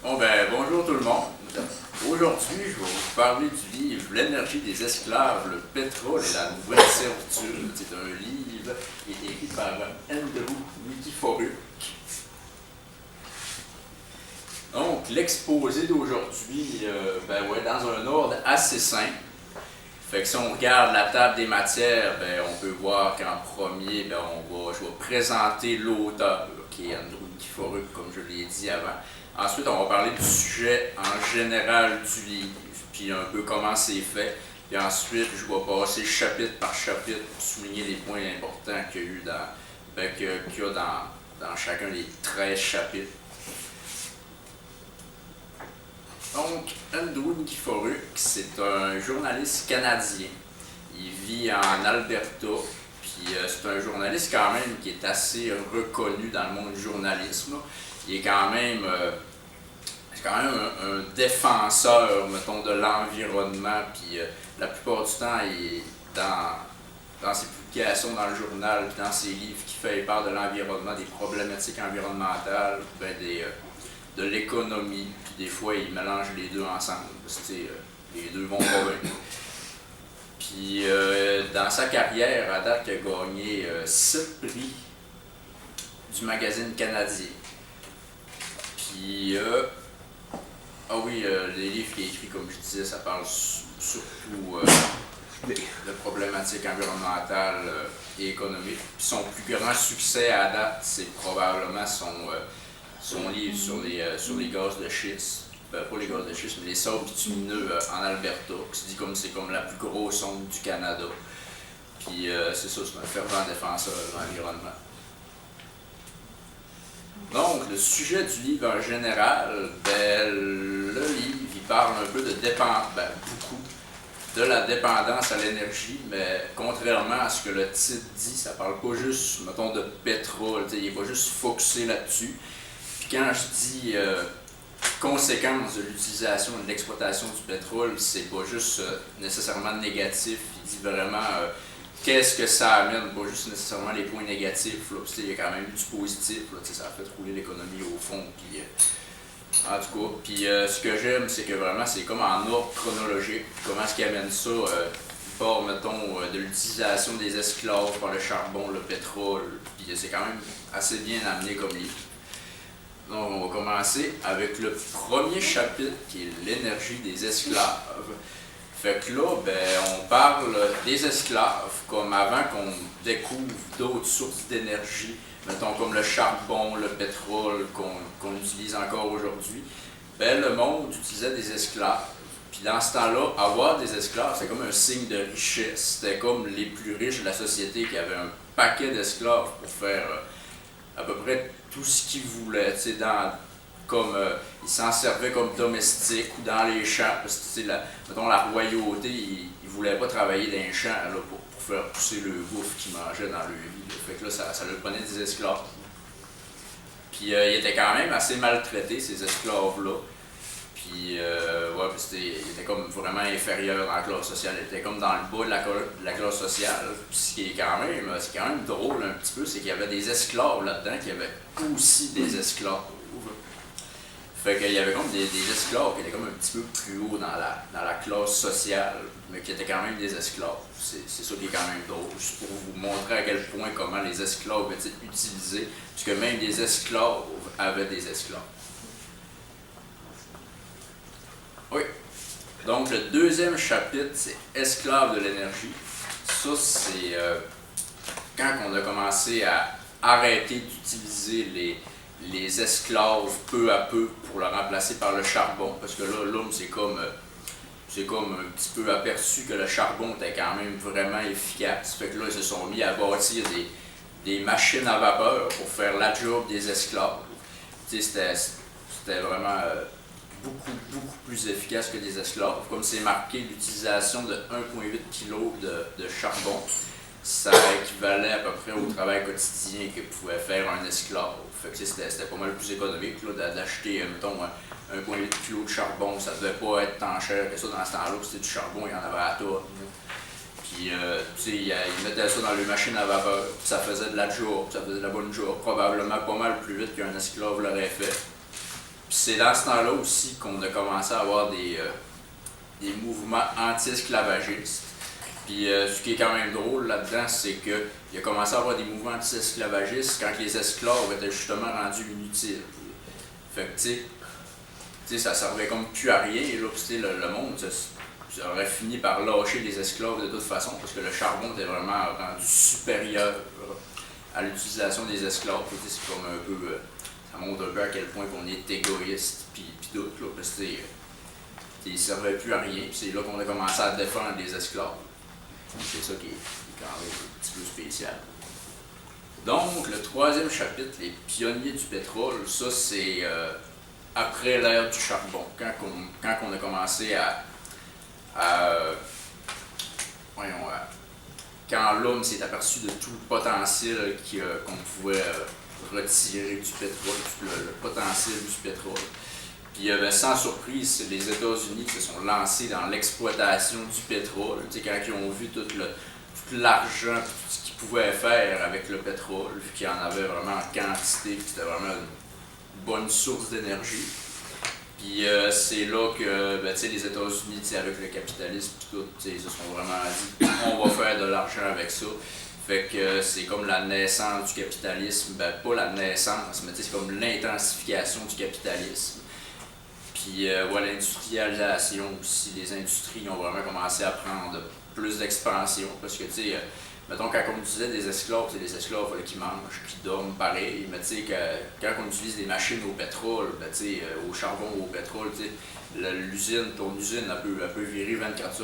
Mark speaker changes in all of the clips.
Speaker 1: Bon ben, bonjour tout le monde. Aujourd'hui, je vais vous parler du livre L'énergie des esclaves, le pétrole et la nouvelle servitude. C'est un livre qui est écrit par Andrew Nikiforuk. Donc, l'exposé d'aujourd'hui, dans un ordre assez simple. Fait que si on regarde la table des matières, on peut voir qu'en premier, je vais présenter l'auteur, qui est Andrew Nikiforuk, comme je l'ai dit avant. Ensuite, on va parler du sujet en général du livre, puis un peu comment c'est fait. Puis ensuite, je vais passer chapitre par chapitre pour souligner les points importants qu'il y a eu dans chacun des 13 chapitres. Donc, Andrew Nikiforuk, c'est un journaliste canadien. Il vit en Alberta, puis c'est un journaliste quand même qui est assez reconnu dans le monde du journalisme. Il est quand même un défenseur, mettons, de l'environnement, puis la plupart du temps, il est dans ses publications dans le journal, puis dans ses livres qui fait part de l'environnement, des problématiques environnementales, de l'économie, puis des fois, il mélange les deux ensemble, parce que les deux vont pas bien. Puis dans sa carrière, à date, il a gagné 7 prix du magazine canadien. Puis, les livres qu'il a écrits, comme je disais, ça parle surtout de problématiques environnementales et économiques. Puis son plus grand succès à date, c'est probablement son livre sur les gaz de schiste. Pas les gaz de schiste, mais les sables bitumineux en Alberta, qui se dit comme c'est comme la plus grosse sonde du Canada. Puis c'est ça, c'est un fervent défenseur de l'environnement. Donc, le sujet du livre en général, le livre, il parle un peu beaucoup de la dépendance à l'énergie, mais contrairement à ce que le titre dit, ça parle pas juste, mettons, de pétrole, il n'est pas juste focusé là-dessus. Puis quand je dis conséquences de l'utilisation et de l'exploitation du pétrole, c'est pas juste nécessairement négatif, il dit vraiment qu'est-ce que ça amène, pas juste nécessairement les points négatifs. Là. Il y a quand même du positif, là, ça a fait rouler l'économie au fond. Puis, en tout cas, ce que j'aime, c'est que vraiment, c'est comme en ordre chronologique. Comment est-ce qu'il amène ça? Il part, mettons, de l'utilisation des esclaves par le charbon, le pétrole. Puis c'est quand même assez bien amené comme livre. Donc, on va commencer avec le premier chapitre qui est l'énergie des esclaves. Fait que là, on parle des esclaves, comme avant qu'on découvre d'autres sources d'énergie, mettons comme le charbon, le pétrole qu'on utilise encore aujourd'hui. Le monde utilisait des esclaves. Puis dans ce temps-là, avoir des esclaves, c'est comme un signe de richesse. C'était comme les plus riches de la société qui avaient un paquet d'esclaves pour faire à peu près tout ce qu'ils voulaient. Ils s'en servaient comme domestiques ou dans les champs, parce que mettons, la royauté, ils ne voulaient pas travailler dans les champs là, pour faire pousser le bouffe qu'ils mangeaient dans leur vie. Là. Fait que là, ça leur prenait des esclaves. Puis ils étaient quand même assez maltraités, ces esclaves-là. Puis, ils étaient comme vraiment inférieurs dans la classe sociale. Ils étaient comme dans le bas de la classe sociale. Puis ce qui est quand même drôle un petit peu, c'est qu'il y avait des esclaves là-dedans qui avaient aussi des esclaves. Fait qu'il y avait comme des esclaves qui étaient comme un petit peu plus haut dans la classe sociale, mais qui étaient quand même des esclaves. C'est ça qui est quand même drôle, juste pour vous montrer à quel point comment les esclaves étaient utilisés, puisque même des esclaves avaient des esclaves. Oui. Donc le deuxième chapitre, c'est Esclaves de l'énergie. Ça, c'est quand on a commencé à arrêter d'utiliser les esclaves peu à peu pour le remplacer par le charbon, parce que là, l'homme, c'est comme un petit peu aperçu que le charbon était quand même vraiment efficace. Fait que là, ils se sont mis à bâtir des machines à vapeur pour faire la job des esclaves. C'était vraiment beaucoup plus efficace que des esclaves. Comme c'est marqué, l'utilisation de 1,8 kg de charbon, ça équivalait à peu près au travail quotidien que pouvait faire un esclave. Fait que c'était pas mal plus économique d'acheter, mettons, 1,8 kg de charbon. Ça devait pas être tant cher que ça dans ce temps-là. C'était du charbon, il y en avait à tonne. Puis, ils mettaient ça dans les machines à vapeur. Ça faisait de la job, ça faisait de la bonne job. Probablement pas mal plus vite qu'un esclave l'aurait fait. Puis c'est dans ce temps-là aussi qu'on a commencé à avoir des mouvements anti-esclavagistes. Puis ce qui est quand même drôle là-dedans, c'est qu'il a commencé à avoir des mouvements anti-esclavagistes quand les esclaves étaient justement rendus inutiles. Fait que, tu sais, ça servait comme plus à rien. Et là, le monde ça aurait fini par lâcher les esclaves de toute façon, parce que le charbon était vraiment rendu supérieur à l'utilisation des esclaves. C'est comme un peu... ça montre un peu à quel point qu'on est égoïste, puis tout, là, parce que ils ne servaient plus à rien. Puis c'est là qu'on a commencé à défendre les esclaves. C'est ça qui est quand même un petit peu spécial. Donc, le troisième chapitre, les pionniers du pétrole, ça c'est après l'ère du charbon, quand on a commencé quand l'homme s'est aperçu de tout le potentiel qu'on pouvait retirer du pétrole, le potentiel du pétrole. Puis sans surprise, les États-Unis se sont lancés dans l'exploitation du pétrole. Tu sais, quand ils ont vu tout l'argent, tout ce qu'ils pouvaient faire avec le pétrole, vu qu'il y en avait vraiment en quantité, puis c'était vraiment une bonne source d'énergie. Puis c'est là que les États-Unis, avec le capitalisme et tout, ils se sont vraiment dit on va faire de l'argent avec ça. Fait que c'est comme la naissance du capitalisme, pas la naissance, mais c'est comme l'intensification du capitalisme. Puis l'industrialisation aussi, les industries ont vraiment commencé à prendre plus d'expansion parce que, mettons, quand on utilisait des esclaves, c'est les esclaves, il fallait qu'ils mangent, qu'ils dorment pareil, mais quand on utilise des machines au pétrole, au charbon ou au pétrole, ton usine, elle peut virer 24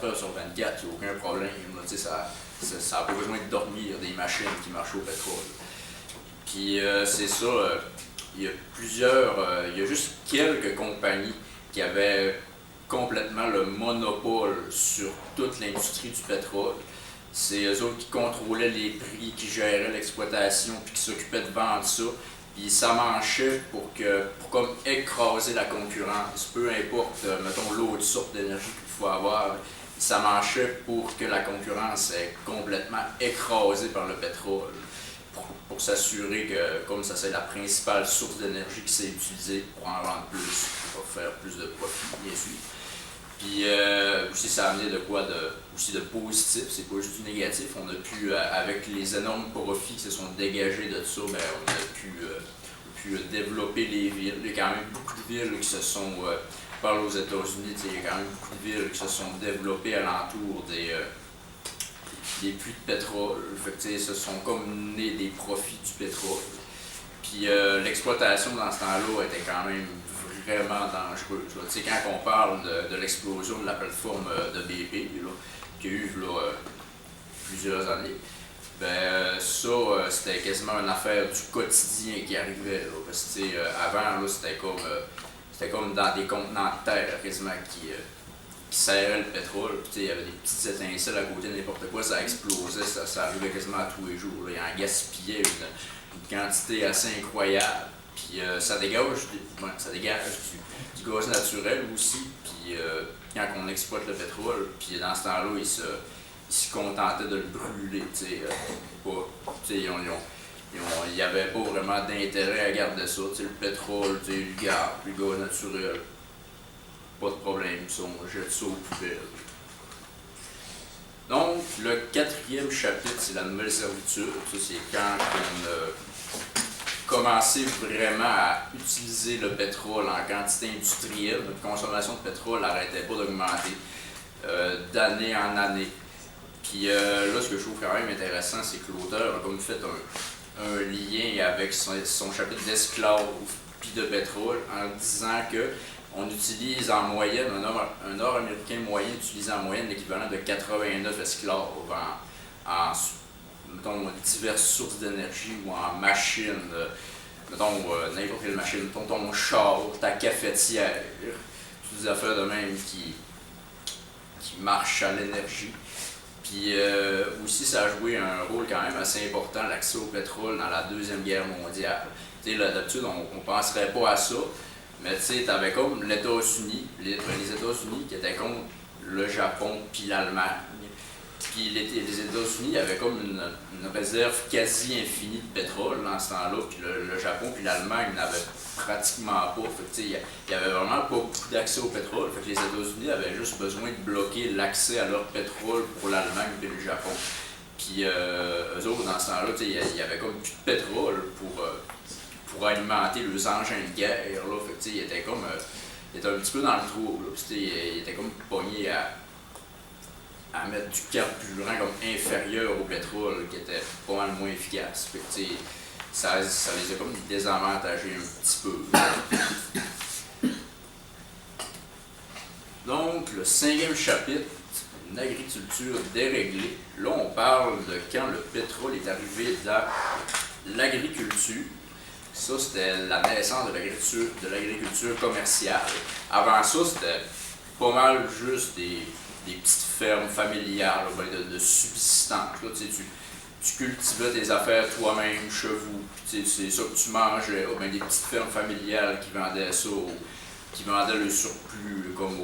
Speaker 1: heures sur 24, il n'y a aucun problème, ça n'a pas besoin de dormir, des machines qui marchent au pétrole. Puis c'est ça, il y a juste quelques compagnies qui avaient complètement le monopole sur toute l'industrie du pétrole. C'est eux autres qui contrôlaient les prix, qui géraient l'exploitation, puis qui s'occupaient de vendre ça. Puis ça marchait pour comme écraser la concurrence, peu importe, mettons, l'autre sorte d'énergie qu'il faut avoir. Ça marchait pour que la concurrence est complètement écrasée par le pétrole. Pour s'assurer que, comme ça c'est la principale source d'énergie qui s'est utilisée pour en vendre plus, pour faire plus de profit, bien sûr. Puis aussi ça a amené de quoi aussi de positif, c'est pas juste du négatif. On a pu, avec les énormes profits qui se sont dégagés de ça, on a pu développer les villes. Il y a quand même beaucoup de villes qui se sont, je parle aux États-Unis, il y a quand même beaucoup de villes qui se sont développées alentour des puits de pétrole. Fait que, ce sont comme nés des profits du pétrole. Puis l'exploitation dans ce temps-là était quand même vraiment dangereuse. Quand on parle de l'explosion de la plateforme de BP, qu'il y a eu plusieurs années, c'était quasiment une affaire du quotidien qui arrivait. Là, parce que avant, c'était comme dans des contenants de terre quasiment qui serrait le pétrole, puis il y avait des petites étincelles à côté de n'importe quoi, ça explosait, ça arrivait quasiment à tous les jours. Là. Il en gaspillait une quantité assez incroyable. Puis ça dégage du gaz naturel aussi. Puis quand on exploite le pétrole, puis dans ce temps-là, ils se contentaient de le brûler. Il n'y avait pas vraiment d'intérêt à garder ça. Le pétrole, le gaz naturel. Pas de problème, ça, on jette ça aux poubelles. Donc, le quatrième chapitre, c'est la nouvelle servitude. Ça, c'est quand on a commencé vraiment à utiliser le pétrole en quantité industrielle. Notre consommation de pétrole n'arrêtait pas d'augmenter d'année en année. Puis là, ce que je trouve quand même intéressant, c'est que l'auteur a comme fait un lien avec son chapitre d'esclaves puis de pétrole en disant que on utilise en moyenne, un Nord-Américain moyen utilise en moyenne l'équivalent de 89 esclaves en mettons, diverses sources d'énergie ou en machines, mettons, n'importe quelle machine, mettons, ton char, ta cafetière, toutes des affaires de même qui marchent à l'énergie. Puis aussi, ça a joué un rôle quand même assez important, l'accès au pétrole dans la Deuxième Guerre mondiale. Là, d'habitude, on ne penserait pas à ça. Mais tu sais, t'avais comme les États-Unis qui étaient contre le Japon puis l'Allemagne. Puis les États-Unis avaient comme une réserve quasi infinie de pétrole dans ce temps-là. Puis le Japon puis l'Allemagne n'avaient pratiquement pas. Fait que, il n'y avait vraiment pas beaucoup d'accès au pétrole. Fait que les États-Unis avaient juste besoin de bloquer l'accès à leur pétrole pour l'Allemagne et le Japon. Puis eux autres, dans ce temps-là, il y avait comme plus de pétrole pour alimenter leurs engins de guerre. Là. Fait que, ils étaient comme il était un petit peu dans le trou. Il était comme pogné à mettre du carburant comme inférieur au pétrole, qui était pas mal moins efficace. Fait que, ça les a comme désavantagés un petit peu. Donc, le 5e chapitre, une agriculture déréglée. Là, on parle de quand le pétrole est arrivé dans l'agriculture. Ça, c'était la naissance de l'agriculture commerciale. Avant ça, c'était pas mal juste des petites fermes familiales de subsistance. Là, tu cultivais tes affaires toi-même chez vous, c'est ça que tu mangeais. Des petites fermes familiales qui vendaient ça, qui vendaient le surplus comme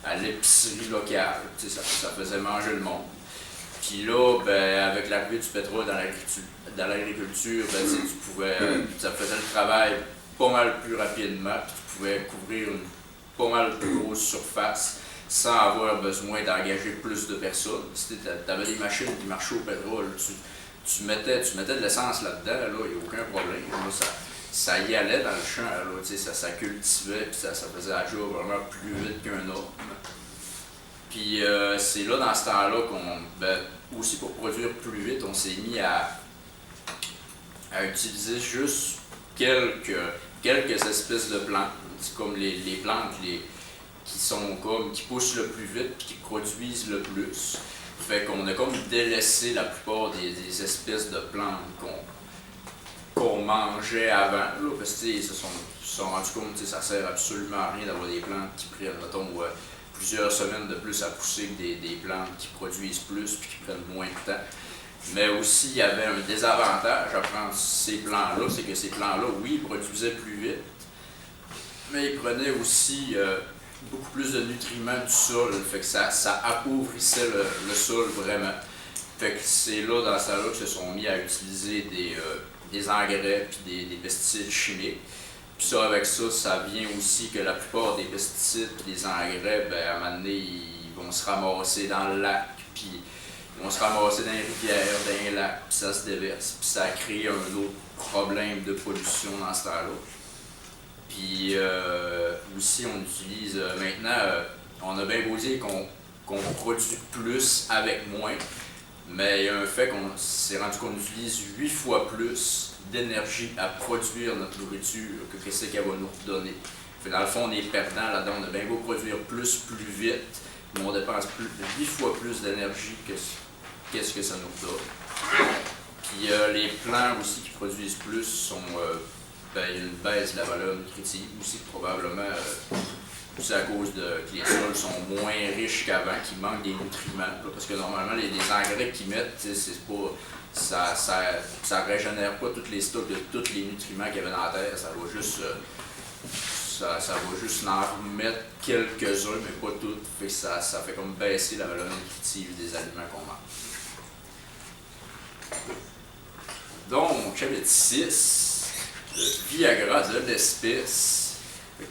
Speaker 1: à l'épicerie locale. Ça faisait manger le monde. Puis là, avec l'arrivée du pétrole dans l'agriculture, ça faisait le travail pas mal plus rapidement, puis tu pouvais couvrir une pas mal plus grosse surface sans avoir besoin d'engager plus de personnes. Si tu avais des machines qui marchaient au pétrole, tu mettais de l'essence là-dedans, il n'y a aucun problème. Là, ça y allait dans le champ, là, ça cultivait, puis ça faisait la job vraiment plus vite qu'un homme. Puis c'est là, dans ce temps-là, aussi pour produire plus vite, on s'est mis à utiliser juste quelques espèces de plantes. C'est comme les plantes qui poussent le plus vite et qui produisent le plus. Fait qu'on a comme délaissé la plupart des espèces de plantes qu'on mangeait avant, là, parce qu'ils se sont rendus compte que ça sert absolument à rien d'avoir des plantes qui prennent, mettons, plusieurs semaines de plus à pousser que des plantes qui produisent plus puis qui prennent moins de temps. Mais aussi, il y avait un désavantage à prendre ces plants-là, c'est que ces plants-là, oui, ils produisaient plus vite, mais ils prenaient aussi beaucoup plus de nutriments du sol, fait que ça appauvrissait le sol vraiment. Fait que c'est là, dans ça là, qu'ils se sont mis à utiliser des engrais puis des pesticides chimiques. Puis ça, avec ça, ça vient aussi que la plupart des pesticides et des engrais, à un moment donné, ils vont se ramasser dans le lac, puis ils vont se ramasser dans les rivières, dans les lacs, puis ça se déverse. Puis ça crée un autre problème de pollution dans ce temps-là. Puis aussi, on utilise maintenant, on a bien beau dire qu'on produit plus avec moins, mais il y a un fait qu'on s'est rendu qu'on utilise 8 fois plus d'énergie à produire notre nourriture que ce qu'elle va nous redonner. Fait, dans le fond, on est perdant là-dedans. On a bien beau produire plus vite, mais on dépense 8 fois plus d'énergie que qu'est-ce que ça nous redonne. Puis les plants aussi qui produisent plus sont il y a une baisse de la valeur nutritive aussi, probablement c'est à cause que les sols sont moins riches qu'avant, qu'ils manquent des nutriments. Là, parce que normalement, les engrais qu'ils mettent, c'est pas. Ça régénère pas tous les stocks de tous les nutriments qu'il y avait dans la terre, ça va juste en remettre quelques-uns, mais pas toutes. Fait que ça fait comme baisser la valeur nutritive des aliments qu'on mange. Donc, chapitre 6, le Viagra de l'espèce.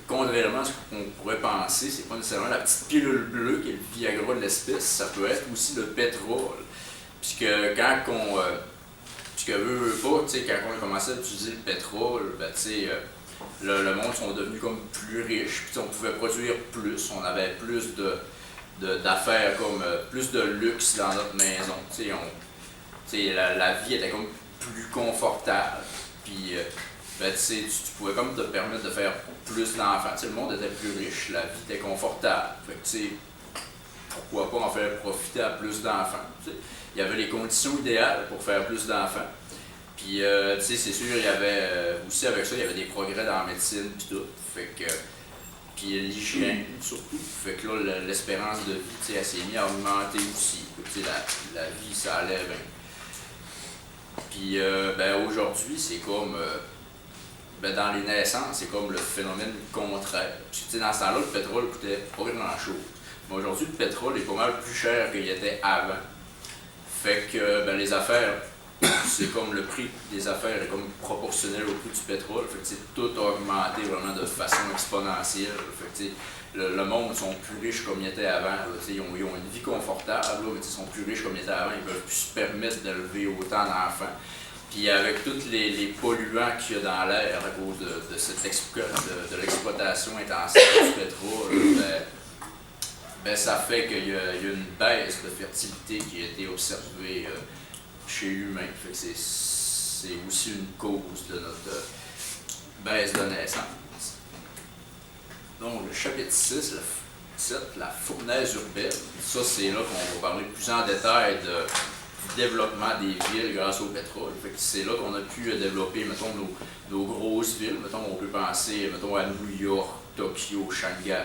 Speaker 1: Contrairement à ce qu'on pourrait penser, c'est pas nécessairement la petite pilule bleue qui est le Viagra de l'espèce, ça peut être aussi le pétrole. Puisque quand veut pas, quand on a commencé à utiliser le pétrole, le monde sont devenus comme plus riches, puis on pouvait produire plus, on avait plus d'affaires comme plus de luxe dans notre maison. La vie était comme plus confortable. Puis tu pouvais comme te permettre de faire plus d'enfants. Le monde était plus riche, la vie était confortable. Fait que, pourquoi pas en faire profiter à plus d'enfants? Il y avait les conditions idéales pour faire plus d'enfants. Puis, c'est sûr, il y avait aussi avec ça, il y avait des progrès dans la médecine puis tout. Fait que, puis l'hygiène surtout. Fait que là, l'espérance de vie, elle s'est mise à augmenter aussi. La vie, ça allait bien. Puis, aujourd'hui, c'est comme, dans les naissances, c'est comme le phénomène contraire. Puis, dans ce temps-là, le pétrole coûtait pas grand-chose. Mais aujourd'hui, le pétrole est pas mal plus cher qu'il était avant. Fait que les affaires c'est comme le prix des affaires est comme proportionnel au prix du pétrole. Fait que tout a augmenté vraiment de façon exponentielle. Fait que le monde sont plus riches comme ils étaient avant. Là, ils ont une vie confortable, là, mais ils sont plus riches comme ils étaient avant. Ils peuvent plus se permettre d'élever autant d'enfants. Puis avec tous les polluants qu'il y a dans l'air à cause de l'exploitation intensive du pétrole, ben, ça fait qu'il y a une baisse de fertilité qui a été observée chez l'humain. Fait que c'est aussi une cause de notre baisse de naissance. Donc, le chapitre 6, le 7, la fournaise urbaine. Ça, c'est là qu'on va parler plus en détail du développement des villes grâce au pétrole. Fait que c'est là qu'on a pu développer, mettons, nos grosses villes. Mettons, on peut penser, mettons, à New York, Tokyo, Shanghai,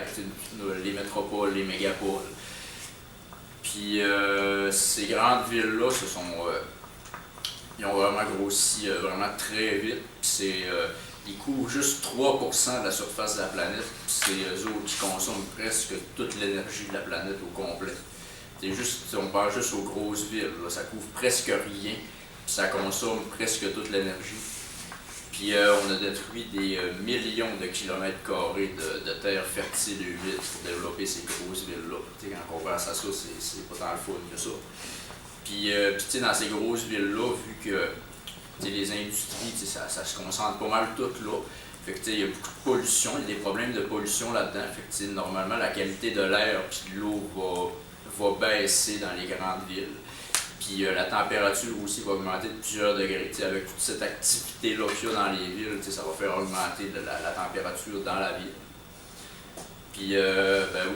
Speaker 1: les métropoles, les mégapoles. Puis ces grandes villes-là ils ont vraiment grossi vraiment très vite. Ils couvrent juste 3% de la surface de la planète. C'est eux autres qui consomment presque toute l'énergie de la planète au complet. On pense juste aux grosses villes. Là, ça couvre presque rien. Puis ça consomme presque toute l'énergie. Puis on a détruit des millions de kilomètres carrés de terres fertiles et humides pour développer ces grosses villes-là. Quand on pense à ça, c'est pas tant le fun que ça. Puis dans ces grosses villes-là, vu que les industries, ça se concentre pas mal toutes là. Fait que il y a beaucoup de pollution, il y a des problèmes de pollution là-dedans. Fait que normalement, la qualité de l'air et de l'eau va baisser dans les grandes villes. Puis la température aussi va augmenter de plusieurs degrés. Avec toute cette activité-là qu'il y a dans les villes, ça va faire augmenter la température dans la ville. Puis,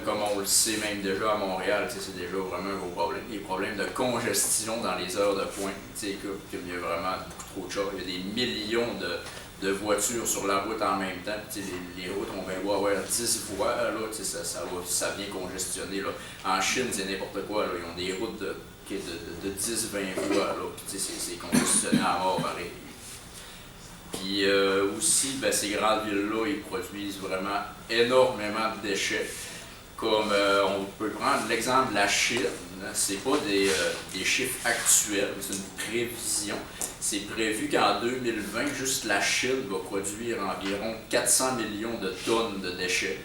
Speaker 1: comme on le sait même déjà à Montréal, c'est déjà vraiment un gros problème. Les problèmes de congestion dans les heures de pointe, il y a vraiment beaucoup trop de choses. Il y a des millions de voitures sur la route en même temps. Puis, les routes, on va avoir 10 voies, là, ça vient congestionner. Là. En Chine, c'est n'importe quoi. Là. Ils ont des routes de 10-20 voies. Puis, c'est congestionné à mort pareil. Puis aussi, ces grandes villes-là, ils produisent vraiment énormément de déchets. Comme on peut prendre l'exemple de la Chine, c'est pas des chiffres actuels, c'est une prévision. C'est prévu qu'en 2020, juste la Chine va produire environ 400 millions de tonnes de déchets.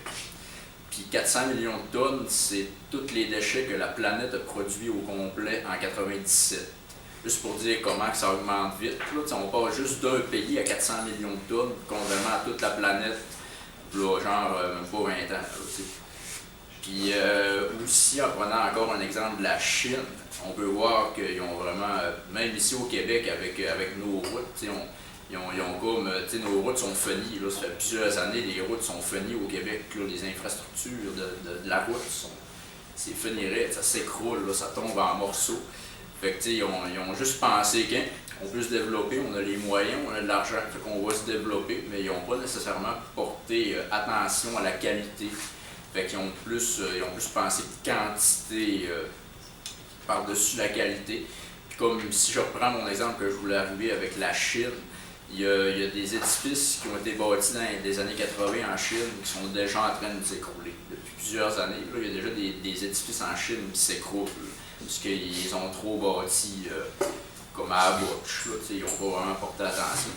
Speaker 1: Puis 400 millions de tonnes, c'est tous les déchets que la planète a produits au complet en 97. Juste pour dire comment que ça augmente vite. Là, on part juste d'un pays à 400 millions de tonnes, contrairement à toute la planète, là, genre même pas 20 ans. Là, puis aussi, en prenant encore un exemple de la Chine, on peut voir qu'ils ont vraiment, même ici au Québec, avec nos routes, ils ont comme, nos routes sont funies. Là, ça fait plusieurs années, les routes sont funies au Québec. Là, les infrastructures de la route, c'est funirait, ça s'écroule, là, ça tombe en morceaux. Fait que, ils ont juste pensé qu'on peut se développer, on a les moyens, on a de l'argent, fait qu'on va se développer, mais ils n'ont pas nécessairement porté attention à la qualité. Fait qu'ils ont plus pensé quantité par-dessus la qualité. Puis comme si je reprends mon exemple que je voulais arriver avec la Chine, il y a des édifices qui ont été bâtis dans les années 80 en Chine qui sont déjà en train de s'écrouler. Depuis plusieurs années, là, il y a déjà des édifices en Chine qui s'écroulent. Parce qu'ils ont trop bâti comme à la bouche, ils n'ont pas vraiment porté attention.